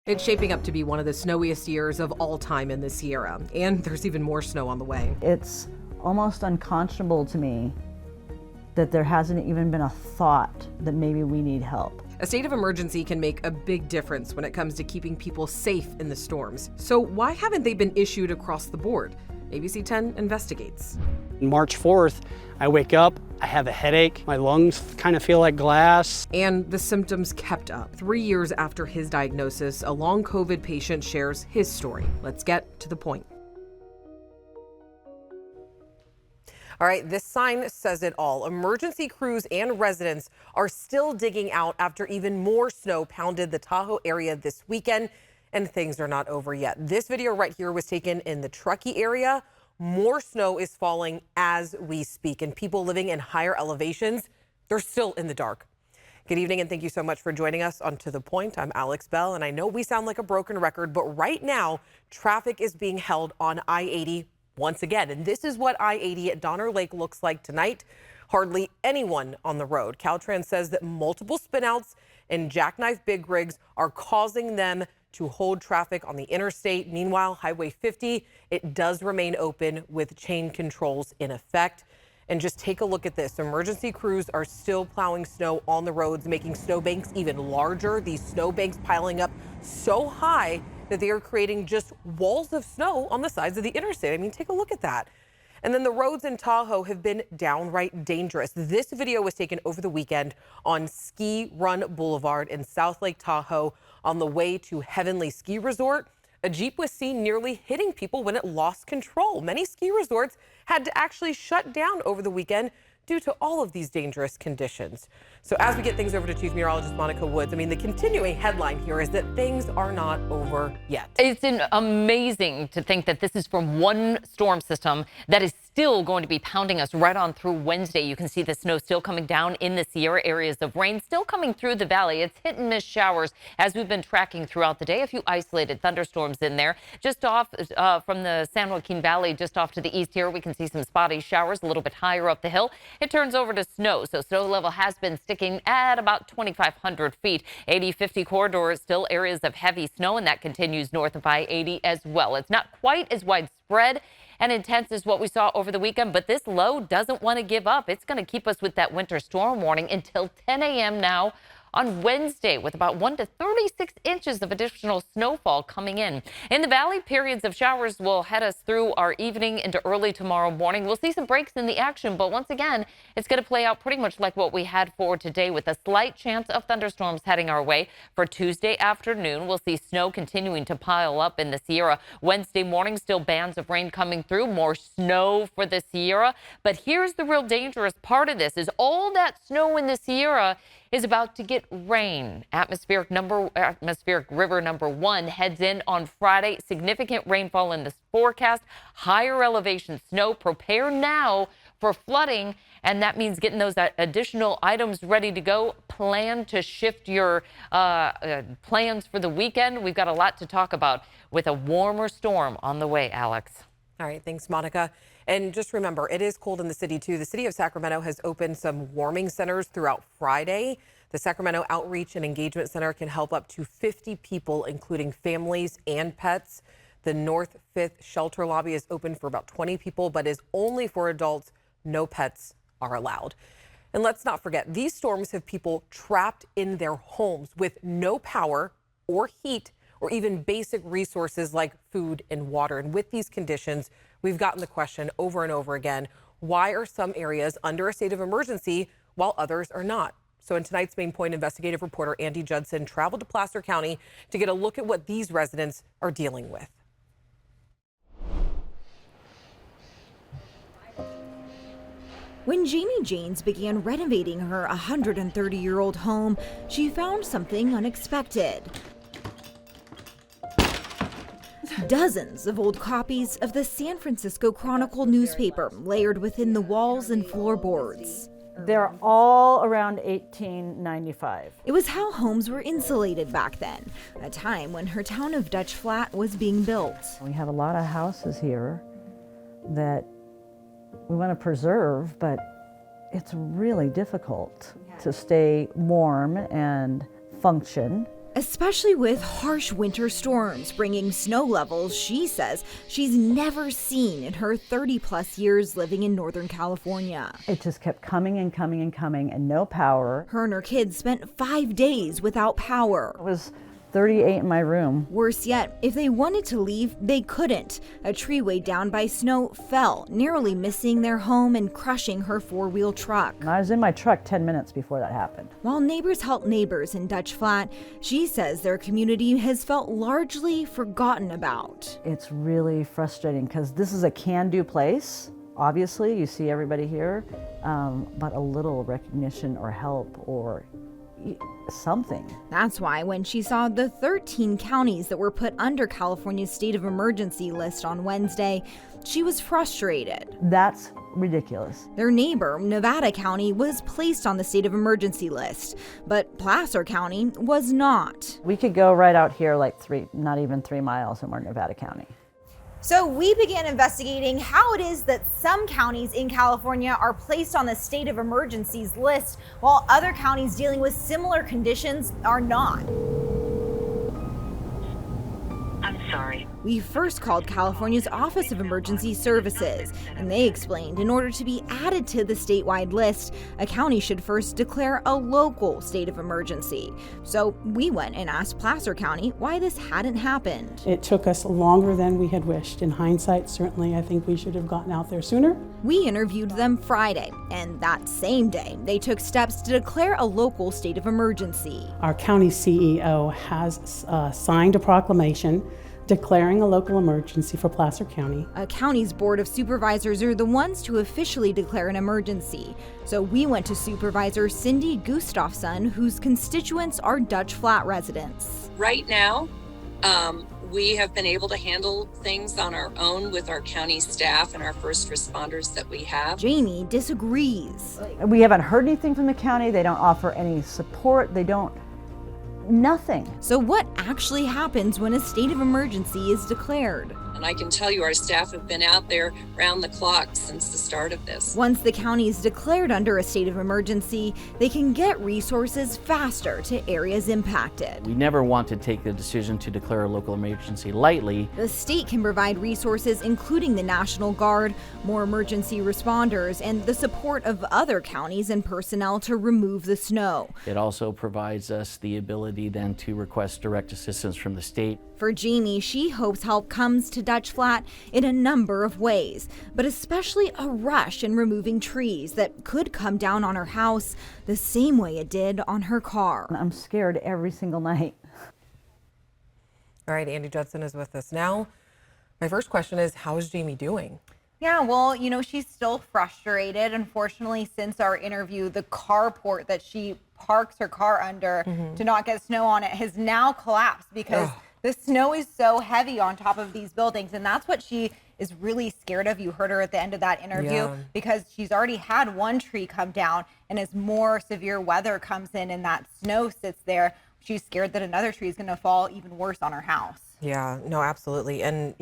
It's shaping up to be one of the snowiest years of all time in the Sierra, and there's even more snow on the way. It's almost unconscionable to me that there hasn't even been a thought that maybe we need help. A state of emergency can make a big difference when it comes to keeping people safe in the storms. So why haven't they been issued across the board? ABC 10 investigates. March 4th, I wake up, I have a headache, my lungs kind of feel like glass. And the symptoms kept up. 3 years after his diagnosis, a long COVID patient shares his story. Let's get to the point. All right, this sign says it all. Emergency crews and residents are still digging out after even more snow pounded the Tahoe area this weekend, and things are not over yet. This video right here was taken in the Truckee area. More snow is falling as we speak, and people living in higher elevations, they're still in the dark. Good evening, and thank you so much for joining us on To The Point. I'm Alex Bell, and I know we sound like a broken record, but right now, traffic is being held on I-80 once again. And this is what I-80 at Donner Lake looks like tonight. Hardly anyone on the road. Caltrans says that multiple spinouts and jackknife big rigs are causing them to hold traffic on the interstate. Meanwhile, Highway 50, it does remain open with chain controls in effect. And just take a look at this. Emergency crews are still plowing snow on the roads, making snowbanks even larger. These snowbanks piling up so high that they are creating just walls of snow on the sides of the interstate. I mean, take a look at that. And then the roads in Tahoe have been downright dangerous. This video was taken over the weekend on Ski Run Boulevard in South Lake Tahoe on the way to Heavenly Ski Resort. A Jeep was seen nearly hitting people when it lost control. Many ski resorts had to actually shut down over the weekend due to all of these dangerous conditions. So as we get things over to Chief Meteorologist Monica Woods, I mean, the continuing headline here is that things are not over yet. It's amazing to think that this is from one storm system that is still going to be pounding us right on through Wednesday. You can see the snow still coming down in the Sierra, areas of rain still coming through the valley. It's hit and miss showers as we've been tracking throughout the day. A few isolated thunderstorms in there. Just off from the San Joaquin Valley, just off to the east here, we can see some spotty showers a little bit higher up the hill. It turns over to snow, so snow level has been sticking at about 2,500 feet. 80-50 corridor is still areas of heavy snow, and that continues north of I-80 as well. It's not quite as widespread and intense as what we saw over the weekend, but this low doesn't want to give up. It's going to keep us with that winter storm warning until 10 a.m. now on Wednesday, with about 1 to 36 inches of additional snowfall coming in. In the valley, periods of showers will head us through our evening into early tomorrow morning. We'll see some breaks in the action, but once again, it's going to play out pretty much like what we had for today, with a slight chance of thunderstorms heading our way for Tuesday afternoon. We'll see snow continuing to pile up in the Sierra. Wednesday morning, still bands of rain coming through, more snow for the Sierra. But here's the real dangerous part of this, is all that snow in the Sierra is about to get rain. Atmospheric river number 1 heads in on Friday. Significant rainfall in this forecast. Higher elevation snow. Prepare now for flooding, and that means getting those additional items ready to go. Plan to shift your plans for the weekend. We've got a lot to talk about with a warmer storm on the way, Alex. All right, thanks, Monica. And just remember, it is cold in the city, too. The city of Sacramento has opened some warming centers throughout Friday. The Sacramento Outreach and Engagement Center can help up to 50 people, including families and pets. The North 5th shelter lobby is open for about 20 people, but is only for adults. No pets are allowed. And let's not forget, these storms have people trapped in their homes with no power or heat or even basic resources like food and water. And with these conditions, we've gotten the question over and over again, why are some areas under a state of emergency while others are not? So in tonight's Main Point, investigative reporter Andy Judson traveled to Placer County to get a look at what these residents are dealing with. When Jamie Janes began renovating her 130-year-old home, she found something unexpected. Dozens of old copies of the San Francisco Chronicle newspaper layered within the walls and floorboards. They're all around 1895. It was how homes were insulated back then, a time when her town of Dutch Flat was being built. We have a lot of houses here that we want to preserve, but it's really difficult to stay warm and function especially with harsh winter storms bringing snow levels she says she's never seen in her 30-plus years living in Northern California. It just kept coming and coming and coming, and no power. Her and her kids spent 5 days without power. It was 38 in my room. Worse yet, if they wanted to leave, they couldn't. A tree weighed down by snow fell, narrowly missing their home and crushing her four-wheel truck. And I was in my truck 10 minutes before that happened. While neighbors help neighbors in Dutch Flat, she says their community has felt largely forgotten about. It's really frustrating because this is a can-do place. Obviously, you see everybody here, but a little recognition or help or something. That's why when she saw the 13 counties that were put under California's state of emergency list on Wednesday, she was frustrated. That's ridiculous. Their neighbor, Nevada County, was placed on the state of emergency list, but Placer County was not. We could go right out here like not even 3 miles, and we're in Nevada County. So we began investigating how it is that some counties in California are placed on the state of emergencies list, while other counties dealing with similar conditions are not. I'm sorry. We first called California's Office of Emergency Services, and they explained in order to be added to the statewide list, a county should first declare a local state of emergency. So we went and asked Placer County why this hadn't happened. It took us longer than we had wished. In hindsight, certainly, I think we should have gotten out there sooner. We interviewed them Friday, and that same day, they took steps to declare a local state of emergency. Our county CEO has signed a proclamation declaring a local emergency for Placer County. A county's board of supervisors are the ones to officially declare an emergency. So we went to Supervisor Cindy Gustafson, whose constituents are Dutch Flat residents. Right now, we have been able to handle things on our own with our county staff and our first responders that we have. Jamie disagrees. We haven't heard anything from the county. They don't offer any support. Nothing. So what actually happens when a state of emergency is declared? And I can tell you our staff have been out there round the clock since the start of this. Once the county is declared under a state of emergency, they can get resources faster to areas impacted. We never want to take the decision to declare a local emergency lightly. The state can provide resources including the National Guard, more emergency responders, and the support of other counties and personnel to remove the snow. It also provides us the ability then to request direct assistance from the state. For Jamie, she hopes help comes to Dutch Flat in a number of ways, but especially a rush in removing trees that could come down on her house the same way it did on her car. I'm scared every single night. All right, Andy Judson is with us now. My first question is, how is Jamie doing? Yeah, well, she's still frustrated. Unfortunately, since our interview, the carport that she parks her car under to not get snow on it has now collapsed because the snow is so heavy on top of these buildings. And that's what she is really scared of. You heard her at the end of that interview because she's already had one tree come down. And as more severe weather comes in and that snow sits there, she's scared that another tree is going to fall even worse on her house. Yeah, no, absolutely. And,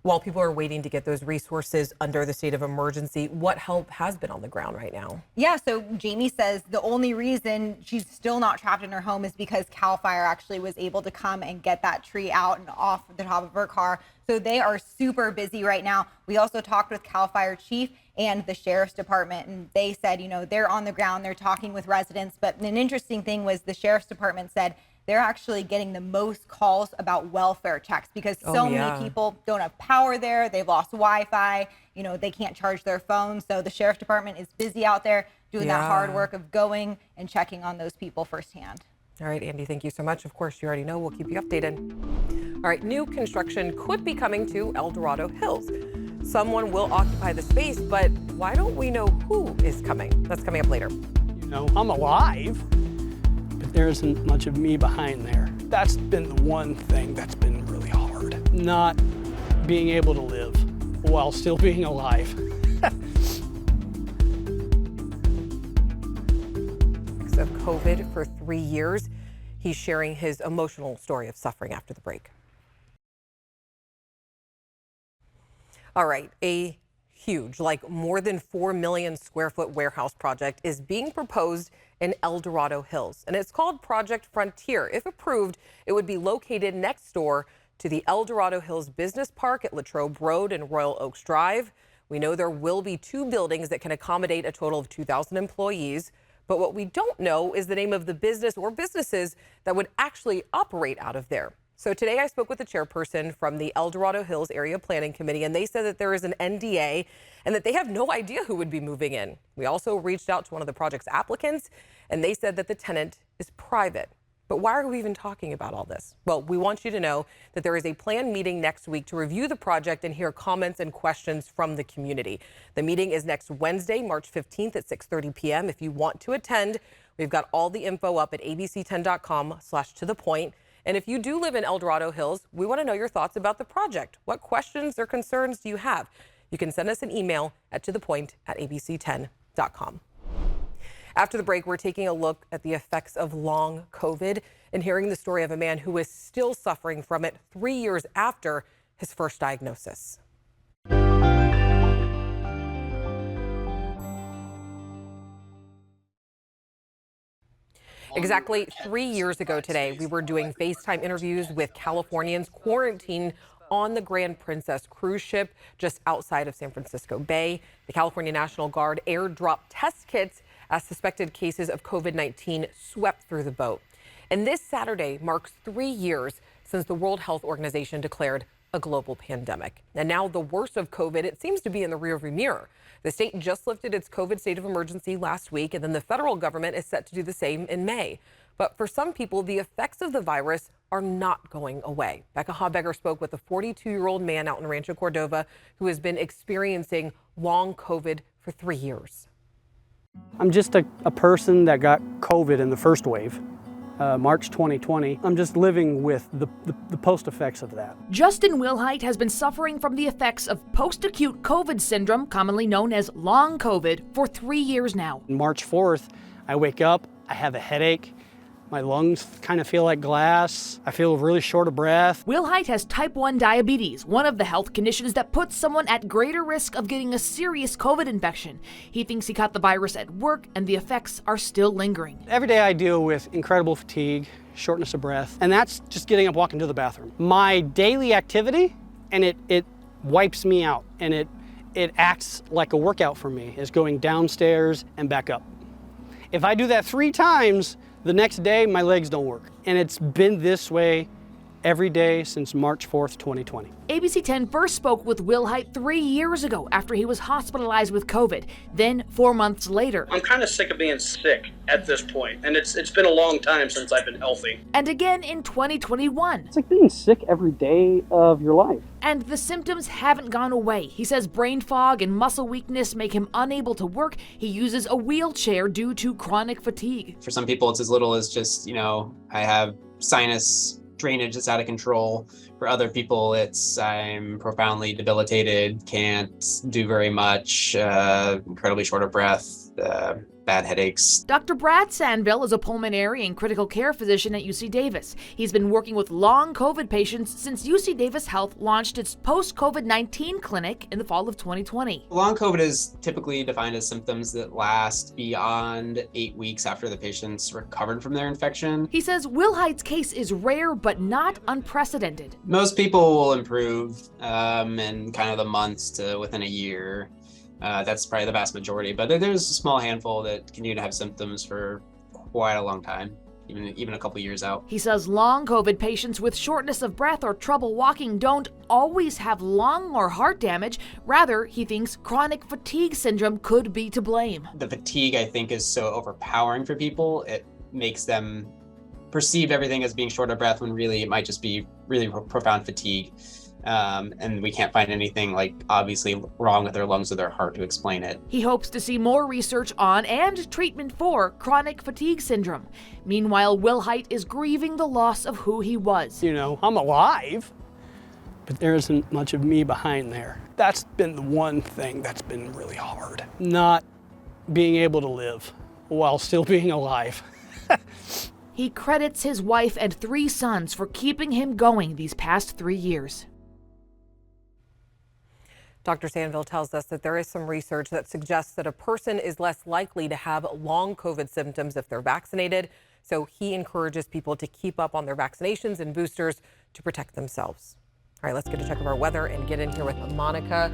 while people are waiting to get those resources under the state of emergency, what help has been on the ground right now? Yeah, so Jamie says the only reason she's still not trapped in her home is because CAL FIRE actually was able to come and get that tree out and off the top of her car. So they are super busy right now. We also talked with CAL FIRE chief and the sheriff's department, and they said, they're on the ground, they're talking with residents. But an interesting thing was the sheriff's department said they're actually getting the most calls about welfare checks because so many people don't have power there. They've lost Wi-Fi. They can't charge their phones. So the sheriff's department is busy out there doing that hard work of going and checking on those people firsthand. All right, Andy, thank you so much. Of course, you already know we'll keep you updated. All right, new construction could be coming to El Dorado Hills. Someone will occupy the space, but why don't we know who is coming? That's coming up later. I'm alive. There isn't much of me behind there. That's been the one thing that's been really hard. Not being able to live while still being alive. Of COVID for 3 years. He's sharing his emotional story of suffering after the break. All right, a huge, more than 4 million square foot warehouse project is being proposed in El Dorado Hills. And it's called Project Frontier. If approved, it would be located next door to the El Dorado Hills Business Park at Latrobe Road and Royal Oaks Drive. We know there will be 2 buildings that can accommodate a total of 2,000 employees. But what we don't know is the name of the business or businesses that would actually operate out of there. So today I spoke with the chairperson from the El Dorado Hills Area Planning Committee, and they said that there is an NDA and that they have no idea who would be moving in. We also reached out to one of the project's applicants, and they said that the tenant is private. But why are we even talking about all this? Well, we want you to know that there is a planned meeting next week to review the project and hear comments and questions from the community. The meeting is next Wednesday, March 15th at 6:30 p.m. If you want to attend, we've got all the info up at abc10.com/tothepoint. And if you do live in El Dorado Hills, we want to know your thoughts about the project. What questions or concerns do you have? You can send us an email at tothepoint@abc10.com. After the break, we're taking a look at the effects of long COVID and hearing the story of a man who is still suffering from it 3 years after his first diagnosis. Exactly 3 years ago today, we were doing FaceTime interviews with Californians quarantined on the Grand Princess cruise ship just outside of San Francisco Bay. The California National Guard airdropped test kits as suspected cases of COVID-19 swept through the boat. And this Saturday marks 3 years since the World Health Organization declared a global pandemic. And now the worst of COVID, it seems to be in the rearview mirror. The state just lifted its COVID state of emergency last week, and then the federal government is set to do the same in May. But for some people, the effects of the virus are not going away. Becca Habegger spoke with a 42-year-old man out in Rancho Cordova who has been experiencing long COVID for 3 years. I'm just a person that got COVID in the first wave, March 2020. I'm just living with the post effects of that. Justin Wilhite has been suffering from the effects of post-acute COVID syndrome, commonly known as long COVID, for 3 years now. March 4th, I wake up, I have a headache. My lungs kind of feel like glass. I feel really short of breath. Wilhite has type 1 diabetes, one of the health conditions that puts someone at greater risk of getting a serious COVID infection. He thinks he caught the virus at work and the effects are still lingering. Every day I deal with incredible fatigue, shortness of breath, and that's just getting up, walking to the bathroom. My daily activity, and it wipes me out, and it acts like a workout for me, is going downstairs and back up. If I do that 3 times, the next day, my legs don't work. And it's been this way every day since March 4th, 2020. ABC 10 first spoke with Wilhite 3 years ago after he was hospitalized with COVID. Then 4 months later. I'm kind of sick of being sick at this point, and it's been a long time since I've been healthy. And again in 2021. It's like being sick every day of your life. And the symptoms haven't gone away. He says brain fog and muscle weakness make him unable to work. He uses a wheelchair due to chronic fatigue. For some people, it's as little as just, I have sinus drainage that's out of control. For other people, I'm profoundly debilitated, can't do very much, incredibly short of breath, bad headaches. Dr. Brad Sandville is a pulmonary and critical care physician at UC Davis. He's been working with long COVID patients since UC Davis Health launched its post-COVID-19 clinic in the fall of 2020. Long COVID is typically defined as symptoms that last beyond 8 weeks after the patient's recovered from their infection. He says Wilhite's case is rare but not unprecedented. Most people will improve in kind of the months to within a year. That's probably the vast majority, but there's a small handful that continue to have symptoms for quite a long time, even a couple years out. He says long COVID patients with shortness of breath or trouble walking don't always have lung or heart damage. Rather, he thinks chronic fatigue syndrome could be to blame. The fatigue, I think, is so overpowering for people. It makes them perceive everything as being short of breath when really it might just be really profound fatigue. And we can't find anything obviously wrong with their lungs or their heart to explain it. He hopes to see more research on and treatment for chronic fatigue syndrome. Meanwhile, Wilhite is grieving the loss of who he was. I'm alive, but there isn't much of me behind there. That's been the one thing that's been really hard. Not being able to live while still being alive. He credits his wife and 3 sons for keeping him going these past 3 years. Dr. Sandville tells us that there is some research that suggests that a person is less likely to have long COVID symptoms if they're vaccinated. So he encourages people to keep up on their vaccinations and boosters to protect themselves. All right, let's get a check of our weather and get in here with Monica.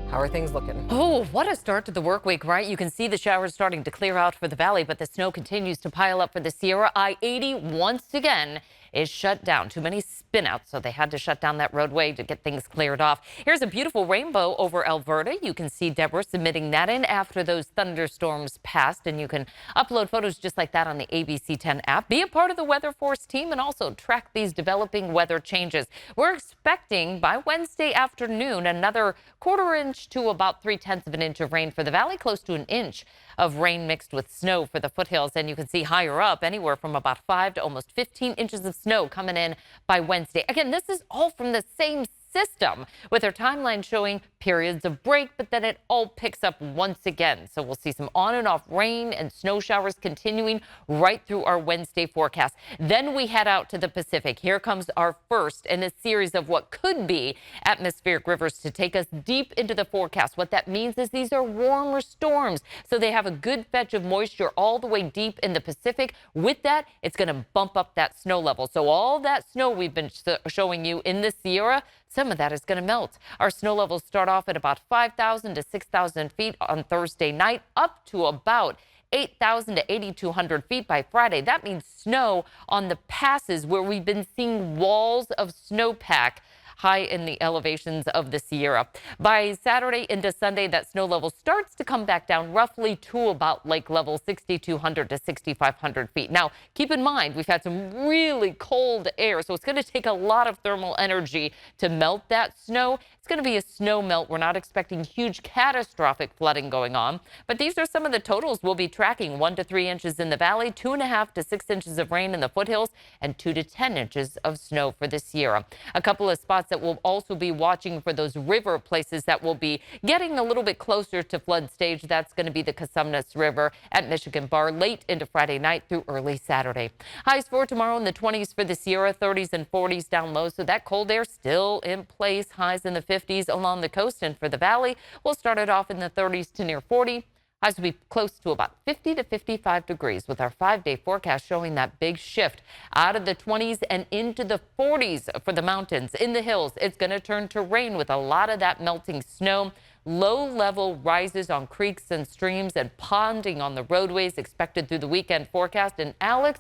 How are things looking? Oh, what a start to the work week, right? You can see the showers starting to clear out for the valley, but the snow continues to pile up for the Sierra. I-80 once again is shut down. Too many spinouts, so they had to shut down that roadway to get things cleared off. Here's a beautiful rainbow over Alberta. You can see Deborah submitting that in after those thunderstorms passed, and you can upload photos just like that on the ABC 10 app. Be a part of the Weather Force team and also track these developing weather changes. We're expecting by Wednesday afternoon another quarter-inch to about 3/10 of an inch of rain for the valley, close to an inch of rain mixed with snow for the foothills. And you can see higher up anywhere from about 5 to almost 15 inches of snow coming in by Wednesday. Again, this is all from the same system with our timeline showing periods of break, but then it all picks up once again. So we'll see some on and off rain and snow showers continuing right through our Wednesday forecast. Then we head out to the Pacific. Here comes our first in a series of what could be atmospheric rivers to take us deep into the forecast. What that means is these are warmer storms, so they have a good fetch of moisture all the way deep in the Pacific. With that, it's going to bump up that snow level. So all that snow we've been showing you in the Sierra, some of that is going to melt. Our snow levels start off at about 5,000 to 6,000 feet on Thursday night, up to about 8,000 to 8,200 feet by Friday. That means snow on the passes where we've been seeing walls of snowpack high in the elevations of the Sierra. By Saturday into Sunday, that snow level starts to come back down roughly to about lake level, 6,200 to 6,500 feet. Now, keep in mind, we've had some really cold air, so it's going to take a lot of thermal energy to melt that snow. It's going to be a snow melt. We're not expecting huge catastrophic flooding going on, but these are some of the totals we'll be tracking. 1 to 3 inches in the valley, 2.5 to 6 inches of rain in the foothills, and 2 to 10 inches of snow for the Sierra. A couple of spots that we'll also be watching for those river places that will be getting a little bit closer to flood stage. That's going to be the Cosumnes River at Michigan Bar late into Friday night through early Saturday. Highs for tomorrow in the 20s for the Sierra, 30s and 40s down low. So that cold air still in place. Highs in the 50s along the coast, and for the valley, we'll start it off in the 30s to near 40. Highs will be close to about 50 to 55 degrees with our 5-day forecast showing that big shift out of the 20s and into the 40s for the mountains. In the hills, it's going to turn to rain with a lot of that melting snow. Low level rises on creeks and streams and ponding on the roadways expected through the weekend forecast. And Alex,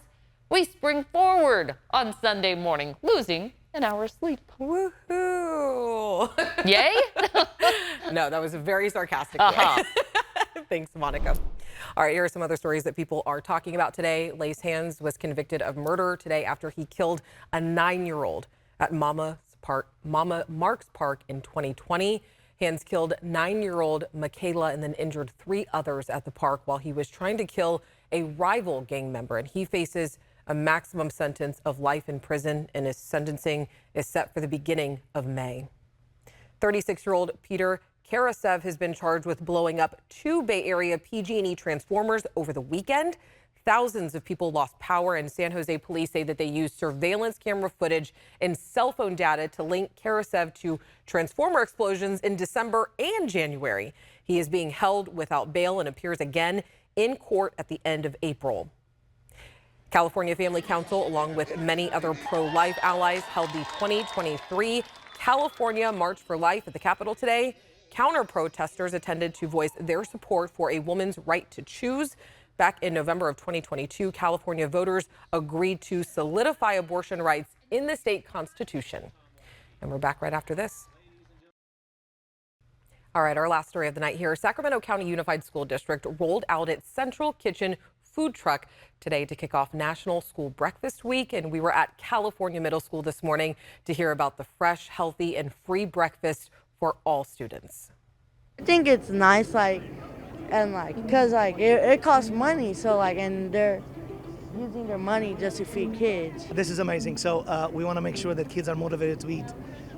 we spring forward on Sunday morning, losing an hour's sleep. Woohoo! Yay? No, that was a very sarcastic way. Thanks, Monica. All right, here are some other stories that people are talking about today. Lace Hands was convicted of murder today after he killed a 9-year-old at Mama Marks Park in 2020. Hands killed 9-year-old Michaela and then injured 3 others at the park while he was trying to kill a rival gang member. And he faces a maximum sentence of life in prison, and his sentencing is set for the beginning of May. 36-year-old Peter Karasev has been charged with blowing up 2 Bay Area PG&E transformers over the weekend. Thousands of people lost power, and San Jose police say that they used surveillance camera footage and cell phone data to link Karasev to transformer explosions in December and January. He is being held without bail and appears again in court at the end of April. California Family Council, along with many other pro-life allies, held the 2023 California March for Life at the Capitol today. Counter-protesters attended to voice their support for a woman's right to choose. Back in November of 2022, California voters agreed to solidify abortion rights in the state constitution. And we're back right after this. All right, our last story of the night here. Sacramento County Unified School District rolled out its Central Kitchen food truck today to kick off National School Breakfast Week. And we were at California Middle School this morning to hear about the fresh, healthy, and free breakfast for all students. I think it's nice, because it costs money, so and they're using their money just to feed kids. This is amazing. So we want to make sure that kids are motivated to eat.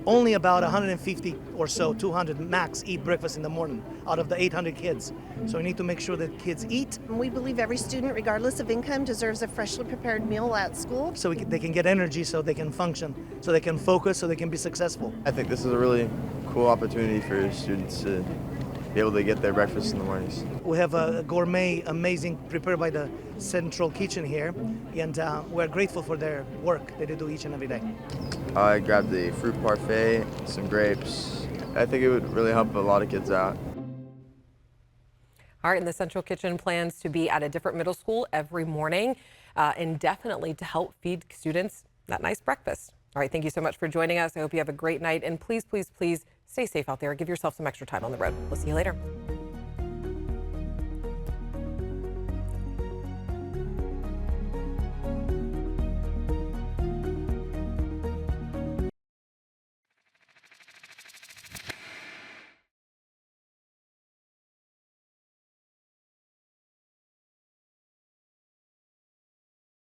Only about 150 or so, 200 max, eat breakfast in the morning out of the 800 kids. So we need to make sure that kids eat. We believe every student, regardless of income, deserves a freshly prepared meal at school. So they can get energy, so they can function, so they can focus, so they can be successful. I think this is a really cool opportunity for students to be able to get their breakfast in the mornings. We have a gourmet, amazing, prepared by the central kitchen here, and we're grateful for their work that they do each and every day. I grabbed the fruit parfait, some grapes. I think it would really help a lot of kids out. All right, and the Central Kitchen plans to be at a different middle school every morning, indefinitely, to help feed students that nice breakfast. All right, thank you so much for joining us. I hope you have a great night, and please, please, please stay safe out there. Give yourself some extra time on the road. We'll see you later.